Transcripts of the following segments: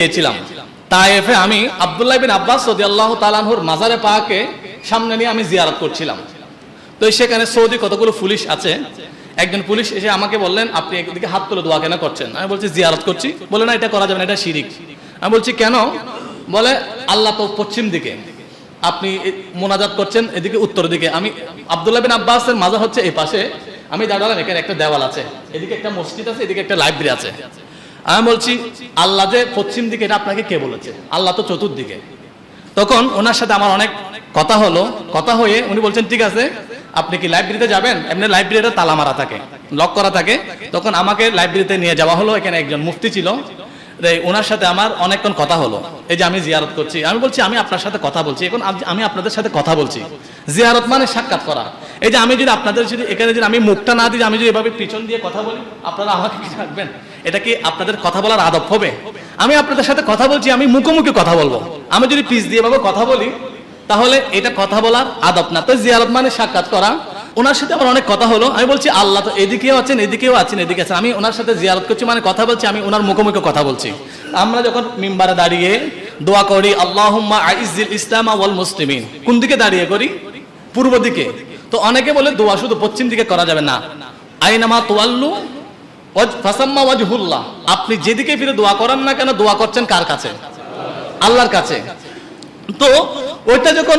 গিয়েছিলাম তায়েফে। আমি আব্দুল্লাহ বিন আব্বাস রাদিয়াল্লাহু তাআলা আনহুর মাজারে পাকে সামনে নিয়ে আমি জিয়ারত করছিলাম। তো সেখানে সৌদি কতগুলো পুলিশ আছে, একজন পুলিশ এসে আমাকে বললেন, আপনি একদিকে হাত তুলে দোয়া কেন করছেন? আমি বলছি জিয়ারত করছি। বলে না, এটা করা যাবে না, এটা শিরিক। আমি বলছি কেন? বলে আল্লাহ তো পশ্চিম দিকে, আপনি মোনাজাত করছেন এদিকে উত্তর দিকে। আমি আব্দুল্লাহ বিন আব্বাসের মাজার হচ্ছে এই পাশে, আমি দাঁড়ালাম, এখানে একটা দেওয়াল আছে, এদিকে একটা মসজিদ আছে, এদিকে একটা লাইব্রেরি আছে। আমি বলছি আল্লাহ যে পশ্চিম দিকে, এটা আপনাকে কে বলেছে? আল্লাহ তো চতুর্দিকে। তখন ওনার সাথে আমার অনেক কথা হলো, কথা হয়ে উনি বলছেন ঠিক আছে, আপনি কি লাইব্রেরিতে যাবেন? এমনি লাইব্রেরিটা তালা মারা থাকে, লক করা থাকে। তখন আমাকে লাইব্রেরিতে নিয়ে যাওয়া হলো, এখানে একজন মুফতি ছিল, ওনার সাথে আমার অনেকক্ষণ কথা হলো। এই যে আমি জিয়ারত করছি, আমি বলছি আমি আপনার সাথে কথা বলছি, এখন আমি আপনাদের সাথে কথা বলছি। জিয়ারত মানে সাক্ষাৎ করা। এই যে আমি যদি আপনাদের যদি এখানে যদি আমি মুখটা না দিই, আমি যদি এভাবে পিছন দিয়ে কথা বলি, আপনারা আমাকে কি রাখবেন? এটা কি আপনাদের কথা বলার আদব হবে? আমি আপনাদের সাথে কথা বলছি, আমি মুখোমুখি কথা বলবো। আমি যদি পিছ দিয়ে এভাবে কথা বলি, তাহলে এটা কথা বলার আদব না। তো জিয়ারত মানে সাক্ষাৎ করা। ওনার সাথে আমার অনেক কথা হলো। আমি বলছি আল্লাহ তো এদিকেও আছেন, এদিকেও আছেন, এদিকে আছেন। আমি ওনার সাথে জিয়ারত করছি মানে কথা বলছি, আমি ওনার মুখোমুখি কথা বলছি। আমরা যখন মিম্বারে দাঁড়িয়ে দোয়া করি, আল্লাহুম্মা আইজ্জিল ইসলাম ওয়াল মুসলিমিন, কোন দিকে দাঁড়িয়ে করি? পূর্ব দিকে। তো অনেকে বলে দোয়া শুধু পশ্চিম দিকে করা যাবে না। আইনামা তুওয়াল্লু ফাসাম্মা ওয়াজহুল্লাহ, আপনি যেদিকে ফিরে দোয়া করেন না কেন, দোয়া করছেন কার কাছে? আল্লাহর কাছে। তো ওইটা যখন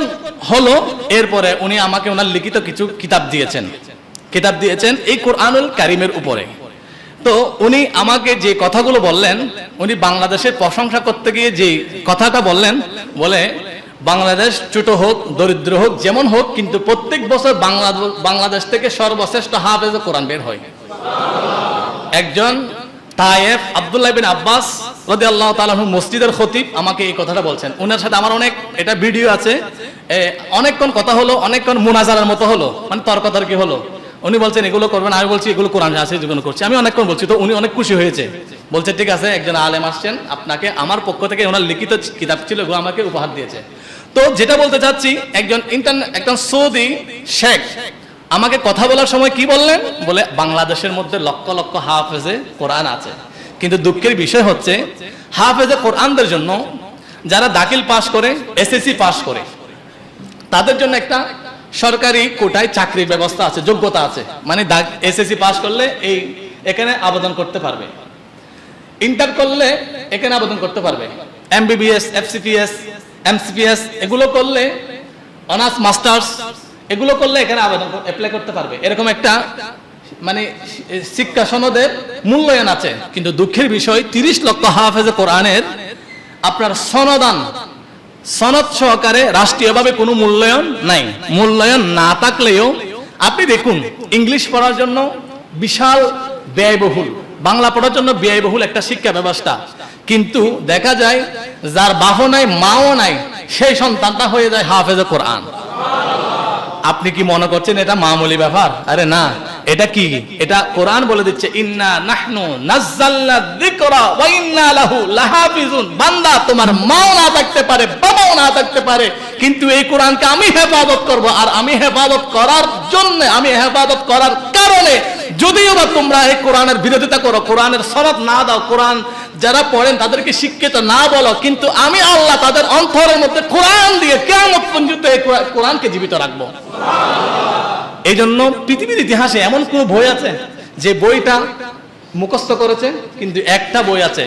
হলো, এরপরে উনি আমাকে ওনার লিখিত কিছু কিতাব দিয়েছেন এই কোরআনুল কারীমের উপরে। তো উনি আমাকে যে কথাগুলো বললেন, উনি বাংলাদেশের প্রশংসা করতে গিয়ে যে কথাটা বললেন, বলে বাংলাদেশ ছোট হোক, দরিদ্র হোক, যেমন হোক, কিন্তু প্রত্যেক বছর বাংলাদেশ থেকে সর্বশ্রেষ্ঠ হাফেজ কোরআন বের হয়। একজন তায়েফ আব্দুল্লাহ বিন আব্বাস রাদিয়াল্লাহু তাআলা আনহু মসজিদের খতিব আমাকে এই কথাটা বলছেন। ওনার সাথে আমার অনেক, এটা ভিডিও আছে, অনেকক্ষণ কথা হলো, অনেকক্ষণ মুনাজারার মতো হলো, মানে তর্কাতর্কি হলো। উনি বলছেন এগুলো করবেন, আমি বলছি এগুলো কোরআনে আছে, যেগুলো করছি। আমি অনেকক্ষণ বলছি, তো উনি অনেক খুশি হয়েছে, বলছে ঠিক আছে, একজন আলেম আসছেন, আপনাকে আমার পক্ষ থেকে ওনার লিখিত কিতাব ছিল, এগুলো আমাকে উপহার দিয়েছে। তো যেটা বলতে চাচ্ছি, একজন সৌদি শেখ আমাকে কথা বলার সময় কি বললেন, বলে বাংলাদেশের মধ্যে লক্ষ লক্ষ হাফেজে কোরআন আছে, কিন্তু দুঃখের বিষয় হচ্ছে হাফেজে কোরআনদের জন্য যারা দাখিল পাস করে, এসএসসি পাস করে, তাদের জন্য একটা সরকারি কোটায় চাকরির ব্যবস্থা আছে, যোগ্যতা আছে। মানে এসএসসি পাস করলে এখানে আবেদন করতে পারবে, ইন্টার করলে এখানে আবেদন করতে পারবে, এমবিবিএস, এফসিপিএস, এমসিপিএস এগুলো করলে, অনার্স মাস্টার্স এগুলো করলে এখানে আবেদন অ্যাপ্লাই করতে পারবে। এরকম একটা মানে শিক্ষা সনদের মূল্যায়ন আছে। কিন্তু দুঃখের বিষয় 30 লক্ষ হাফেজে কোরআনের আপনার সনদ সহকারে রাষ্ট্রীয়ভাবে কোনো মূল্যায়ন নাই। মূল্যায়ন না থাকলেও আপনি দেখুন, ইংলিশ পড়ার জন্য বিশাল ব্যয়বহুল, বাংলা পড়ার জন্য ব্যয়বহুল একটা শিক্ষা ব্যবস্থা, কিন্তু দেখা যায় যার বাপও নাই, মাও নাই, সেই সন্তানটা হয়ে যায় হাফেজে কোরআন। আপনি কি মনে করছেন এটা মামুলি ব্যাপার? আরে না, এটা কি? এটা কোরআন বলে দিচ্ছে, ইন্না নাহনু নাযালনা যিকরা ওয়া ইন্না লাহু লাহাফিজুন। বান্দা, তোমার মাও না থাকতে পারে, বাবাও না থাকতে পারে, কিন্তু এই কোরআনকে আমি হেফাজত করব। আর আমি হেফাজত করার জন্য, আমি হেফাজত করার কারণে, যদিও বা তোমরা এই কোরআনের বিরোধিতা করো, কোরআনের সনদ না দাও, কোরআন যারা পড়েন তাদেরকে শিক্ষিত না বলো, কিন্তু আমি আল্লাহ তাদের অন্তরের মধ্যে কোরআন দিয়ে কিয়ামত পর্যন্ত এই কোরআনকে জীবিত রাখবো। এই জন্য পৃথিবীর ইতিহাসে এমন কোন বই আছে যে বইটা মুখস্থ করেছে? কিন্তু একটা বই আছে,